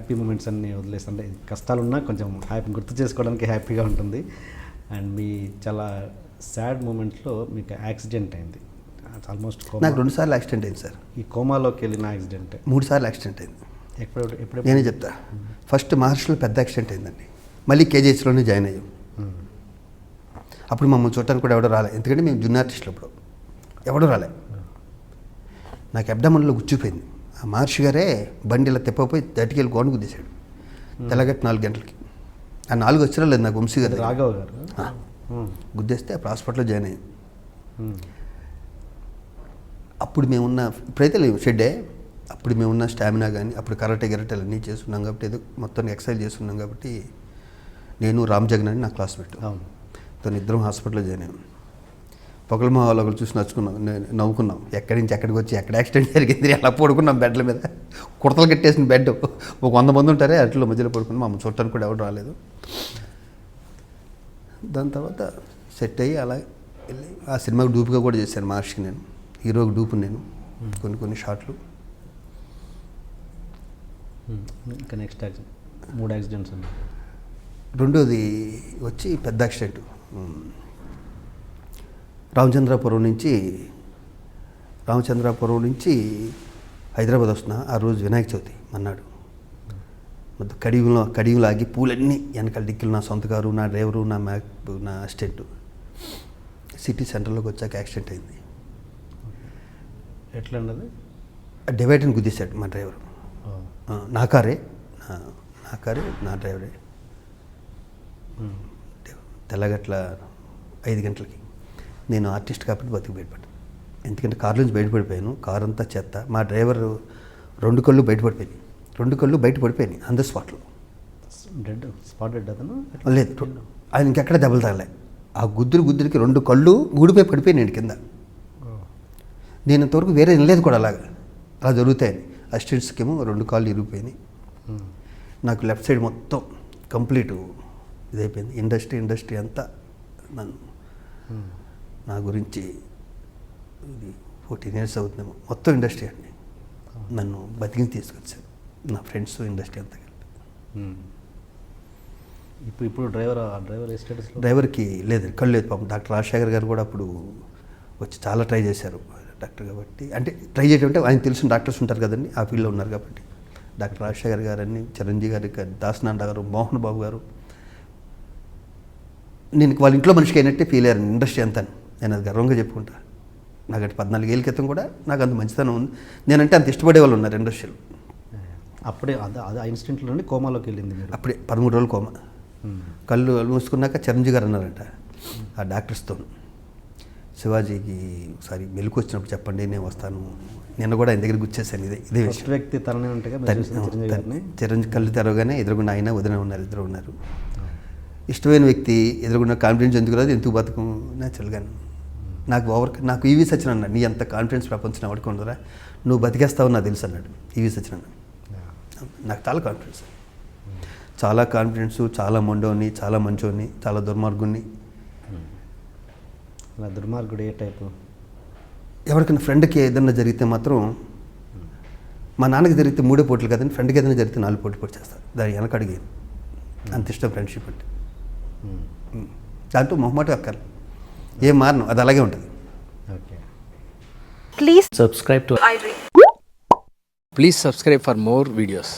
Happy moments అన్నీ వదిలేసి, అంటే కష్టాలున్నా కొంచెం హ్యాపీ గుర్తు చేసుకోవడానికి హ్యాపీగా ఉంటుంది. అండ్ మీ చాలా సాడ్ మూమెంట్లో మీకు యాక్సిడెంట్ అయింది, ఆల్మోస్ట్ నాకు 2 సార్లు యాక్సిడెంట్ అయింది సార్. ఈ కోమాలోకి వెళ్ళిన యాక్సిడెంట్ 3 సార్లు యాక్సిడెంట్ అయింది. ఎప్పుడు నేనే చెప్తా. ఫస్ట్ మహర్షిలో పెద్ద యాక్సిడెంట్ అయిందండి, మళ్ళీ కేజీహెచ్లోనే జాయిన్ అయ్యాం. అప్పుడు మమ్మల్ని చూడటానికి కూడా ఎవడో రాలే, ఎందుకంటే మేము జూనియర్ ఆర్టిస్టులు అప్పుడు, ఎవడో రాలే. నాకు అబ్డామన్లో గుచ్చిపోయింది. ఆ మహర్షి గారే బండి ఇలా తిప్పపోయి దటికెళ్ళి గోడ గుద్దేశాడు తెల్లగట్టు 4 గంటలకి. ఆ 4 వచ్చినా లేదు నాకు, వంశీ గారు రాఘవ్ గారు గుద్దేస్తే అప్పుడు హాస్పిటల్లో జాయిన్ అయ్యాం. అప్పుడు మేమున్న, ఇప్పుడైతే లేవు షెడ్డే, అప్పుడు మేమున్న స్టామినా కానీ అప్పుడు కరాటే గిరటలు అన్నీ చేస్తున్నాం కాబట్టి, ఏదో మొత్తం ఎక్సర్సైజ్ చేస్తున్నాం కాబట్టి, నేను రామ్ జగన్ అని నా క్లాస్మేట్, తను ఇద్దరం హాస్పిటల్లో జాయిన్ అయ్యాం. పొగల మా వాళ్ళు ఒకరు చూసి నవ్వుకున్నాం, ఎక్కడి నుంచి ఎక్కడికి వచ్చి ఎక్కడ యాక్సిడెంట్ జరిగింది అలా పడుకున్నాం బెడ్ల మీద, కుడతలు కట్టేసిన బెడ్, ఒక 100 మంది ఉంటారే అట్లా మధ్యలో పడుకున్నాం. మమ్మల్ని చూడటానికి కూడా ఎవరు రాలేదు. దాని తర్వాత సెట్ అయ్యి అలా వెళ్ళి ఆ సినిమాకి డూప్గా కూడా చేశాను మహర్షికి, నేను హీరోకి డూపు, నేను కొన్ని షాట్లు. ఇంకా నెక్స్ట్ 3 యాక్సిడెంట్స్ అండి. రెండోది వచ్చి పెద్ద యాక్సిడెంట్, రామచంద్రాపురం నుంచి హైదరాబాద్ వస్తున్నా. ఆ రోజు వినాయక చవితి మన్నాడు. మొత్తం కడియంలో ఆగి పూలన్నీ వెనకాల డిక్కులు, నా సొంత కారు, నా డ్రైవరు, నా అసిస్టెంట్. సిటీ సెంటర్లోకి వచ్చాక యాక్సిడెంట్ అయింది. ఎట్లా ఉండదు? డివైడర్ని గుద్దేశాడు మా డ్రైవరు. నా కారే, నా డ్రైవరే. తెల్లగట్ల 5 గంటలకి. నేను ఆర్టిస్ట్ కాబట్టి బతికి బయటపడ్డాను, ఎందుకంటే కారు నుంచి బయటపడిపోయాను. కారు అంతా చెత్త. మా డ్రైవర్ 2 కళ్ళు బయటపడిపోయినాయి ఆన్ ద స్పాట్లో. స్పాట్ డెడ్ అతను? లేదు, ఆయన ఇంకెక్కడ దెబ్బలు తగలే. ఆ గుద్దురికి 2 కళ్ళు ఊడిపోయి పడిపోయినాయి కింద. నేను ఇంతవరకు వేరే వినలేదు కూడా అలా జరుగుతాయని. అసిస్టెంట్స్కి ఏమో 2 కాళ్ళు ఇరిగిపోయినాయి. నాకు లెఫ్ట్ సైడ్ మొత్తం కంప్లీట్ ఇదైపోయింది. ఇండస్ట్రీ అంతా నన్ను, నా గురించి ఇది 14 years అవుతుందేమో, మొత్తం ఇండస్ట్రీ అండి నన్ను బతికిని తీసుకొచ్చారు, నా ఫ్రెండ్స్ ఇండస్ట్రీ అంతా కలిపి. ఇప్పుడు డ్రైవర్ డ్రైవర్కి లేదు, కళ్ళు లేదు పాపం. డాక్టర్ రాజశేఖర్ గారు కూడా అప్పుడు వచ్చి చాలా ట్రై చేశారు డాక్టర్ కాబట్టి. అంటే ట్రై చేయడం అంటే ఆయన తెలిసిన డాక్టర్స్ ఉంటారు కదండి, ఆ ఫీల్డ్లో ఉన్నారు కాబట్టి. డాక్టర్ రాజశేఖర్ గారని, చిరంజీవి గారు, దాసనాండ గారు, మోహన్ బాబు గారు, నేను వాళ్ళ ఇంట్లో మనిషికి అయినట్టే ఫీల్ అయ్యాను ఇండస్ట్రీ అంతా. నేను అది గర్వంగా చెప్పుకుంటా. నాకంటే 14 ఏళ్ళ క్రితం కూడా నాకు అంత మంచితనం ఉంది. నేనంటే అంత ఇష్టపడే వాళ్ళు ఉన్నారు ఇండస్ట్రీలో. అప్పుడే అది ఆ ఇన్సిడెంట్లో నుండి కోమాలోకి వెళ్ళింది. అప్పుడే 13 రోజులు కోమా. కళ్ళు మూసుకున్నాక చిరంజీవి గారు అన్నారంట ఆ డాక్టర్స్తో, శివాజీకి ఒకసారి మెలకు వచ్చినప్పుడు చెప్పండి, నేను వస్తాను. నిన్న కూడా ఆయన దగ్గర గుర్చేశాను. ఇదే ఫస్ట్ వ్యక్తి తననే ఉంటాయి. చిరంజీవి కళ్ళు తెరవగానే ఎదురుగుండా ఆయన వదిన ఉన్నారు, ఇద్దరు ఉన్నారు. ఇష్టమైన వ్యక్తి ఎదురుగుండా కాన్ఫిడెన్స్ ఎందుకు రాదు, ఎందుకు బతుకు న్యాచురల్గా. నాకు ఈవీ సచిన్ అన్నాడు, నీ అంత కాన్ఫిడెన్స్ ప్రపంచం ఎవరికి ఉండదురా, నువ్వు బతికేస్తావు నాకు తెలుసు అన్నాడు ఈవీ సచిన్ అన్నాడు. నాకు చాలా కాన్ఫిడెన్స్, చాలా మొండోని, చాలా మంచోని, చాలా దుర్మార్గుని. దుర్మార్గుడు ఏ టైపు? ఎవరికైనా ఫ్రెండ్కి ఏదైనా జరిగితే మాత్రం, మా నాన్నకి జరిగితే 3 పోటీలు కదండి, ఫ్రెండ్కి ఏదైనా జరిగితే 4 పోటీ చేస్తారు. దాని వెనక అడిగి అంత ఇష్టం ఫ్రెండ్షిప్ అంటే. దాంట్లో మొహమాట అక్కర్లే, ఏం మారను, అది అలాగే ఉంటుంది. Okay, please subscribe to iDream. Please subscribe for more videos.